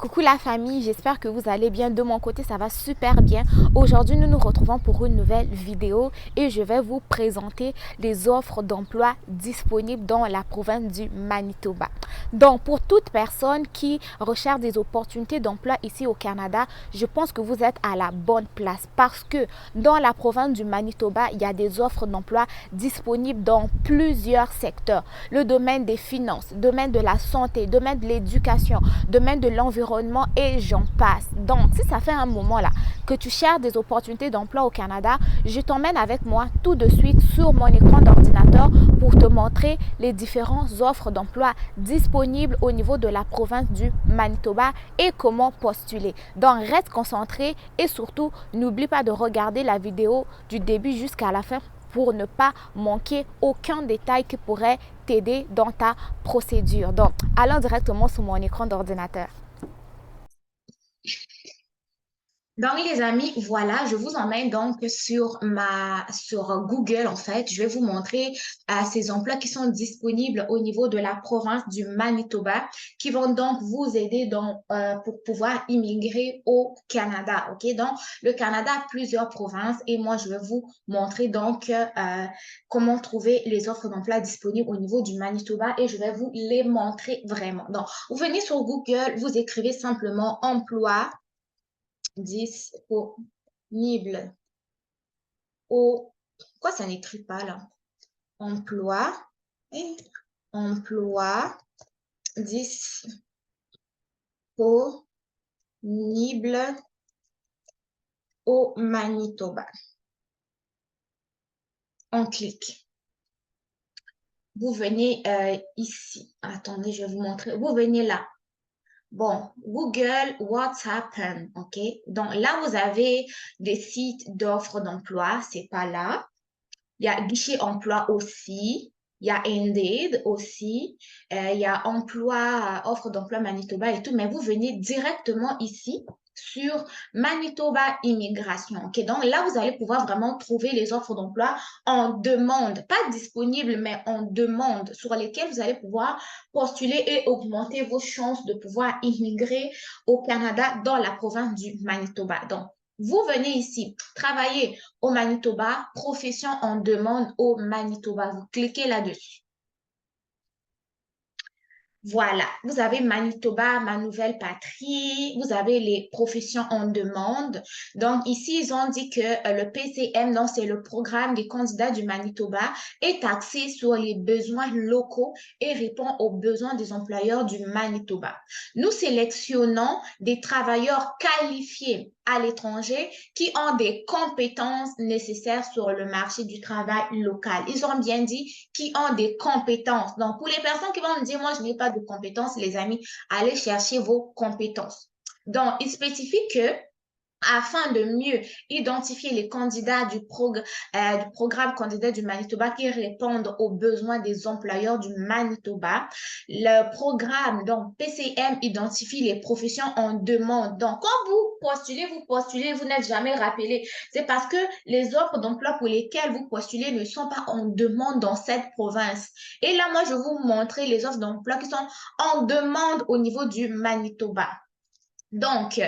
Coucou la famille, j'espère que vous allez bien. De mon côté, ça va super bien. Aujourd'hui, nous nous retrouvons pour une nouvelle vidéo et je vais vous présenter les offres d'emploi disponibles dans la province du Manitoba. Donc, pour toute personne qui recherche des opportunités d'emploi ici au Canada, je pense que vous êtes à la bonne place parce que dans la province du Manitoba, il y a des offres d'emploi disponibles dans plusieurs secteurs. Le domaine des finances, domaine de la santé, domaine de l'éducation, domaine de l'environnement et j'en passe. Donc, si ça fait un moment là que tu cherches des opportunités d'emploi au Canada, je t'emmène avec moi tout de suite sur mon écran d'ordinateur pour te montrer les différentes offres d'emploi disponibles au niveau de la province du Manitoba et comment postuler. Donc, reste concentré et surtout, n'oublie pas de regarder la vidéo du début jusqu'à la fin pour ne pas manquer aucun détail qui pourrait t'aider dans ta procédure. Donc, allons directement sur mon écran d'ordinateur. Donc, les amis, voilà, je vous emmène donc sur Google, en fait. Je vais vous montrer ces emplois qui sont disponibles au niveau de la province du Manitoba, qui vont donc vous aider pour pouvoir immigrer au Canada. OK? Donc, le Canada a plusieurs provinces et moi, je vais vous montrer donc comment trouver les offres d'emploi disponibles au niveau du Manitoba et je vais vous les montrer vraiment. Donc, vous venez sur Google, vous écrivez simplement emploi disponible au... Pourquoi ça n'écrit pas là? Emploi, et emploi disponible au Manitoba. On clique. Vous venez ici. Attendez, je vais vous montrer. Vous venez là. Bon, Google, what's happened, OK? Donc là, vous avez des sites d'offres d'emploi, c'est pas là. Il y a Guichet Emploi aussi. Il y a Indeed aussi. Il y a Emploi, Offre d'emploi Manitoba et tout. Mais vous venez directement ici sur Manitoba Immigration. OK? Donc là, vous allez pouvoir vraiment trouver les offres d'emploi en demande, pas disponibles, mais en demande, sur lesquelles vous allez pouvoir postuler et augmenter vos chances de pouvoir immigrer au Canada dans la province du Manitoba. Donc, vous venez ici travailler au Manitoba, profession en demande au Manitoba. Vous cliquez là-dessus. Voilà, vous avez Manitoba, ma nouvelle patrie, vous avez les professions en demande. Donc ici, ils ont dit que le PCM, donc c'est le programme des candidats du Manitoba, est axé sur les besoins locaux et répond aux besoins des employeurs du Manitoba. Nous sélectionnons des travailleurs qualifiés à l'étranger qui ont des compétences nécessaires sur le marché du travail local. Ils ont bien dit qui ont des compétences. Donc, pour les personnes qui vont me dire, moi, je n'ai pas de compétences, les amis, allez chercher vos compétences. Donc, il spécifie que afin de mieux identifier les candidats du programme candidat du Manitoba qui répondent aux besoins des employeurs du Manitoba. Le programme, donc PCM, identifie les professions en demande. Donc, quand vous postulez, vous n'êtes jamais rappelé. C'est parce que les offres d'emploi pour lesquelles vous postulez ne sont pas en demande dans cette province. Et là, moi, je vais vous montrer les offres d'emploi qui sont en demande au niveau du Manitoba. Donc,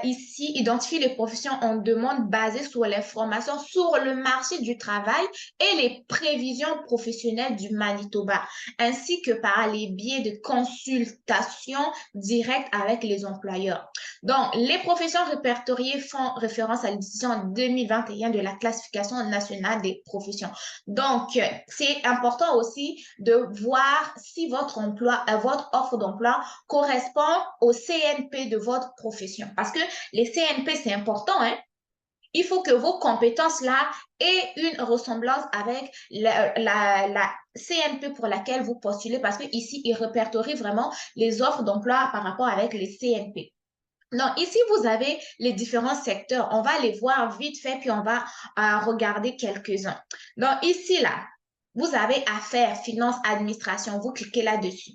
ici, identifier les professions en demande basées sur l'information sur le marché du travail et les prévisions professionnelles du Manitoba, ainsi que par les biais de consultations directes avec les employeurs. Donc, les professions répertoriées font référence à l'édition 2021 de la classification nationale des professions. Donc, c'est important aussi de voir si votre offre d'emploi correspond au CNP de votre profession. Parce que les CNP, c'est important, hein? Il faut que vos compétences-là aient une ressemblance avec la CNP pour laquelle vous postulez parce qu'ici, il répertorie vraiment les offres d'emploi par rapport avec les CNP. Donc, ici, vous avez les différents secteurs. On va les voir vite fait, puis on va regarder quelques-uns. Donc, ici, là, vous avez affaires, finances, administration. Vous cliquez là-dessus.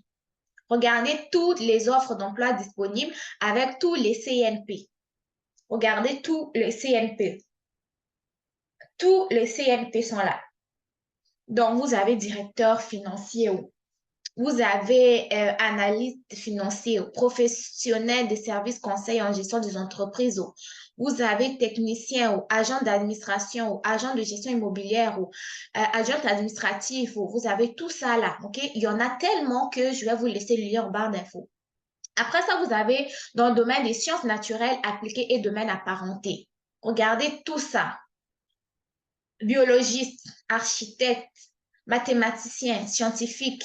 Regardez toutes les offres d'emploi disponibles avec tous les CNP. Regardez tous les CNP. Tous les CNP sont là. Donc, vous avez directeur financier Vous avez analyste financier, professionnel des services conseils en gestion des entreprises. Vous avez technicien ou agent d'administration ou agent de gestion immobilière ou agent administratif. Ou vous avez tout ça là. OK? Il y en a tellement que je vais vous laisser lire en barre d'infos. Après ça, vous avez dans le domaine des sciences naturelles appliquées et domaine apparenté. Regardez tout ça. Biologiste, architecte, mathématicien, scientifique,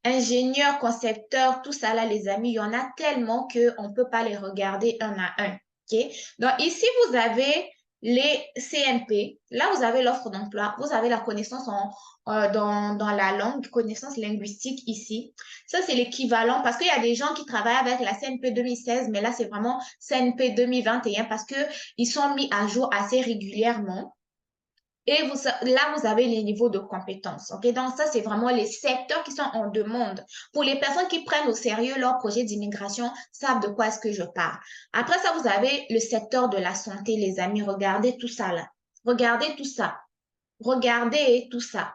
ingénieur, concepteur, tout ça là, les amis, il y en a tellement qu'on ne peut pas les regarder un à un. Okay? Donc ici, vous avez les CNP. Là, vous avez l'offre d'emploi. Vous avez la connaissance dans la langue, connaissance linguistique ici. Ça, c'est l'équivalent parce qu'il y a des gens qui travaillent avec la CNP 2016, mais là, c'est vraiment CNP 2021 parce qu'ils sont mis à jour assez régulièrement. Et là, vous avez les niveaux de compétences. OK? Donc, ça, c'est vraiment les secteurs qui sont en demande. Pour les personnes qui prennent au sérieux leur projet d'immigration, savent de quoi est-ce que je parle. Après ça, vous avez le secteur de la santé, les amis. Regardez tout ça là. Regardez tout ça. Regardez tout ça.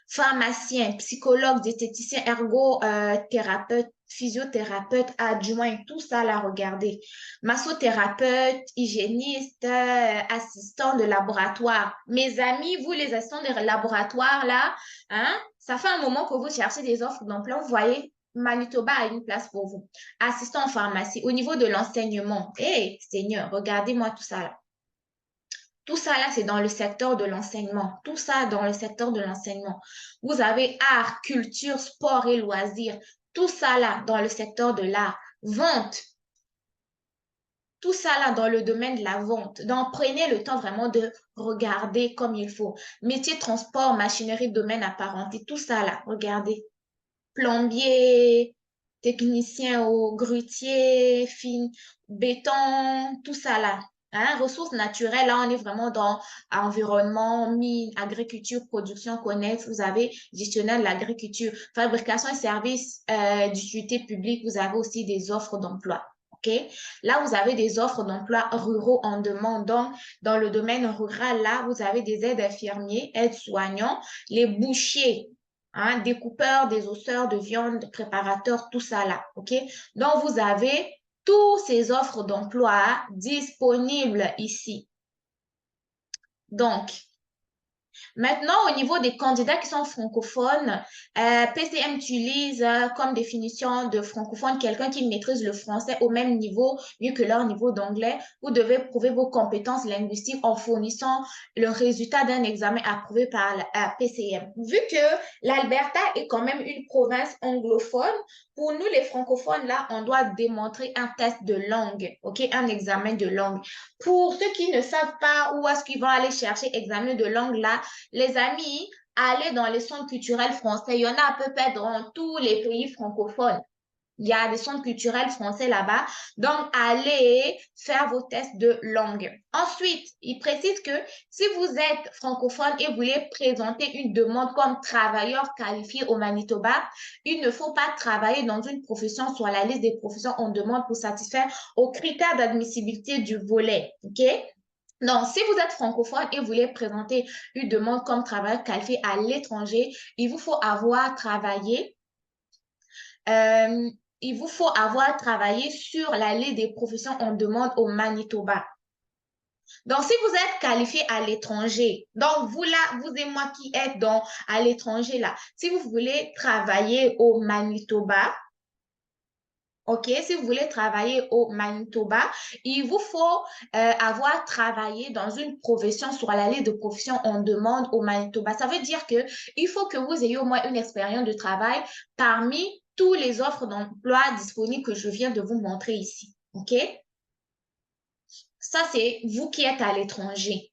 Pharmacien, psychologue, diététicien, ergothérapeute, physiothérapeute, adjoint, tout ça là, regardez. Massothérapeute, hygiéniste, assistant de laboratoire. Mes amis, vous les assistants de laboratoire là, hein, ça fait un moment que vous cherchez des offres d'emploi, vous voyez, Manitoba a une place pour vous. Assistant en pharmacie, au niveau de l'enseignement. Hé, Seigneur, regardez-moi tout ça là. Tout ça là, c'est dans le secteur de l'enseignement. Tout ça dans le secteur de l'enseignement. Vous avez art, culture, sport et loisirs. Tout ça là dans le secteur de l'art. Vente. Tout ça là dans le domaine de la vente. Donc, prenez le temps vraiment de regarder comme il faut. Métier, transport, machinerie, domaine apparenté. Tout ça là, regardez. Plombier, technicien au grutier, fin, béton, tout ça là. Hein, ressources naturelles, là, on est vraiment dans environnement, mine, agriculture, production connexe. Vous avez gestionnaire de l'agriculture, fabrication et services d'utilité publique. Vous avez aussi des offres d'emploi. OK? Là, vous avez des offres d'emploi ruraux en demande. Donc, dans le domaine rural, là, vous avez des aides infirmiers, aides soignants, les bouchers, hein, découpeurs, des osseurs de viande, préparateurs, tout ça là. OK? Donc, vous avez toutes ces offres d'emploi disponibles ici. Donc, maintenant, au niveau des candidats qui sont francophones, PCM utilise comme définition de francophone quelqu'un qui maîtrise le français au même niveau, mieux que leur niveau d'anglais. Vous devez prouver vos compétences linguistiques en fournissant le résultat d'un examen approuvé par la PCM. Vu que l'Alberta est quand même une province anglophone, pour nous, les francophones, là, on doit démontrer un test de langue, OK, un examen de langue. Pour ceux qui ne savent pas où est-ce qu'ils vont aller chercher examen de langue, là, les amis, allez dans les centres culturels français. Il y en a à peu près dans tous les pays francophones. Il y a des centres culturels français là-bas. Donc, allez faire vos tests de langue. Ensuite, il précise que si vous êtes francophone et vous voulez présenter une demande comme travailleur qualifié au Manitoba, il ne faut pas travailler dans une profession sur la liste des professions en demande pour satisfaire aux critères d'admissibilité du volet. OK? Donc, si vous êtes francophone et vous voulez présenter une demande comme travailleur qualifié à l'étranger, il vous faut avoir travaillé euh, il vous faut avoir travaillé sur la liste des professions en demande au Manitoba. Donc, si vous êtes qualifié à l'étranger, donc vous là, vous et moi qui êtes à l'étranger là, si vous voulez travailler au Manitoba, OK, si vous voulez travailler au Manitoba, il vous faut avoir travaillé dans une profession sur la liste de professions en demande au Manitoba. Ça veut dire que il faut que vous ayez au moins une expérience de travail parmi tous les offres d'emploi disponibles que je viens de vous montrer ici. OK? Ça, c'est vous qui êtes à l'étranger.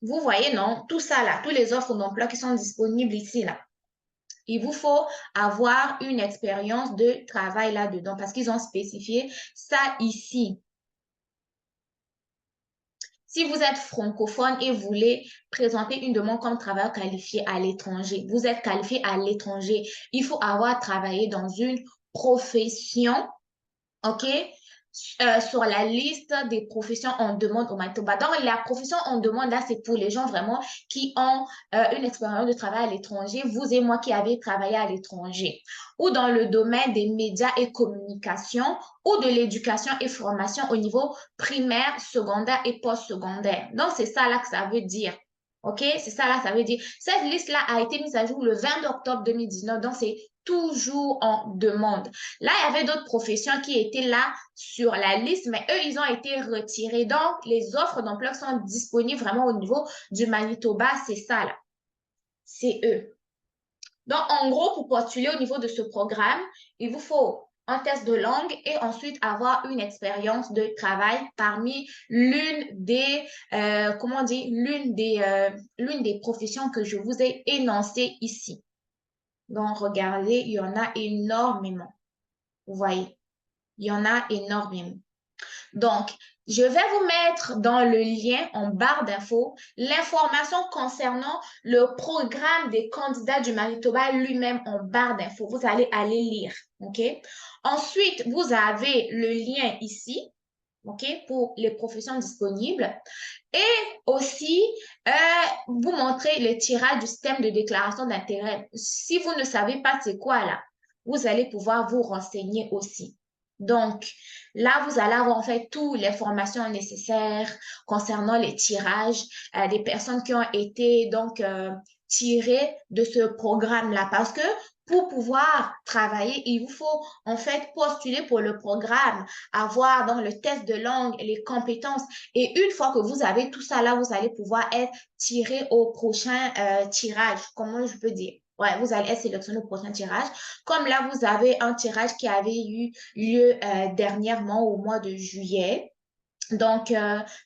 Vous voyez, non? Tout ça là, toutes les offres d'emploi qui sont disponibles ici là. Il vous faut avoir une expérience de travail là-dedans parce qu'ils ont spécifié ça ici. Si vous êtes francophone et vous voulez présenter une demande comme travailleur qualifié à l'étranger, vous êtes qualifié à l'étranger, il faut avoir travaillé dans une profession, OK, sur la liste des professions en demande au Manitoba. Donc, la profession en demande, là, c'est pour les gens vraiment qui ont une expérience de travail à l'étranger, vous et moi qui avez travaillé à l'étranger, ou dans le domaine des médias et communications, ou de l'éducation et formation au niveau primaire, secondaire et postsecondaire. Donc, c'est ça là que ça veut dire. OK? C'est ça là, ça veut dire. Cette liste-là a été mise à jour le 20 octobre 2019. Donc, c'est toujours en demande. Là, il y avait d'autres professions qui étaient là sur la liste, mais eux, ils ont été retirés. Donc, les offres d'emploi qui sont disponibles vraiment au niveau du Manitoba, c'est ça là. C'est eux. Donc, en gros, pour postuler au niveau de ce programme, il vous faut un test de langue et ensuite avoir une expérience de travail parmi l'une des, comment dire, l'une des professions que je vous ai énoncées ici. Donc, regardez, il y en a énormément. Vous voyez, il y en a énormément. Donc, je vais vous mettre dans le lien en barre d'infos l'information concernant le programme des candidats du Manitoba lui-même en barre d'infos. Vous allez aller lire, OK? Ensuite, vous avez le lien ici, OK, pour les professions disponibles. Et aussi, vous montrer le tirage du système de déclaration d'intérêt. Si vous ne savez pas c'est quoi là, vous allez pouvoir vous renseigner aussi. Donc, là, vous allez avoir en fait toutes les formations nécessaires concernant les tirages des personnes qui ont été donc tirées de ce programme-là. Parce que pour pouvoir travailler, il vous faut en fait postuler pour le programme, avoir dans le test de langue les compétences. Et une fois que vous avez tout ça là, vous allez pouvoir être tiré au prochain tirage. Comment je peux dire? Ouais, vous allez être sélectionné au prochain tirage. Comme là, vous avez un tirage qui avait eu lieu dernièrement au mois de juillet. Donc,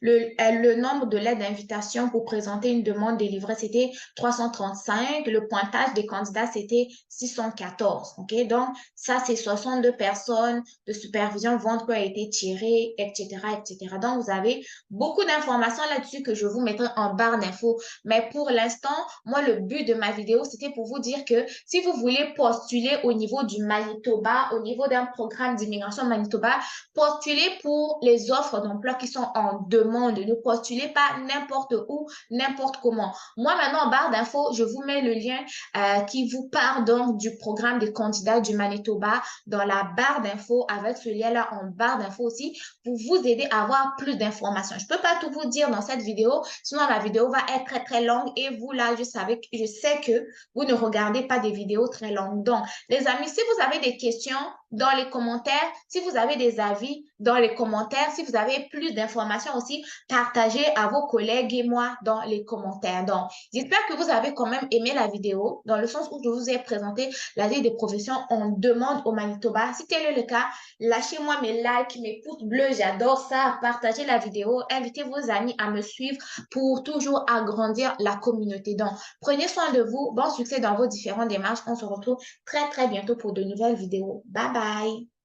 le nombre de lettres d'invitation pour présenter une demande délivrée, c'était 335. Le pointage des candidats, c'était 614. OK? Donc, ça, c'est 62 personnes de supervision vente qui ont été tirées, etc., etc. Donc, vous avez beaucoup d'informations là-dessus que je vous mettrai en barre d'infos. Mais pour l'instant, moi, le but de ma vidéo, c'était pour vous dire que si vous voulez postuler au niveau du Manitoba, au niveau d'un programme d'immigration Manitoba, postulez pour les offres d'emploi qui sont en demande. Ne postulez pas n'importe où, n'importe comment. Moi, maintenant, en barre d'infos, je vous mets le lien qui vous part donc du programme des candidats du Manitoba dans la barre d'infos avec ce lien-là en barre d'infos aussi pour vous aider à avoir plus d'informations. Je ne peux pas tout vous dire dans cette vidéo, sinon la vidéo va être très, très longue et vous, là, je sais que vous ne regardez pas des vidéos très longues. Donc, les amis, si vous avez des questions dans les commentaires, si vous avez des avis dans les commentaires, si vous avez plus d'informations aussi, partagez à vos collègues et moi dans les commentaires. Donc, j'espère que vous avez quand même aimé la vidéo dans le sens où je vous ai présenté la liste des professions en demande au Manitoba. Si tel est le cas, lâchez-moi mes likes, mes pouces bleus, j'adore ça. Partagez la vidéo, invitez vos amis à me suivre pour toujours agrandir la communauté. Donc, prenez soin de vous. Bon succès dans vos différentes démarches. On se retrouve très, très bientôt pour de nouvelles vidéos. Bye bye.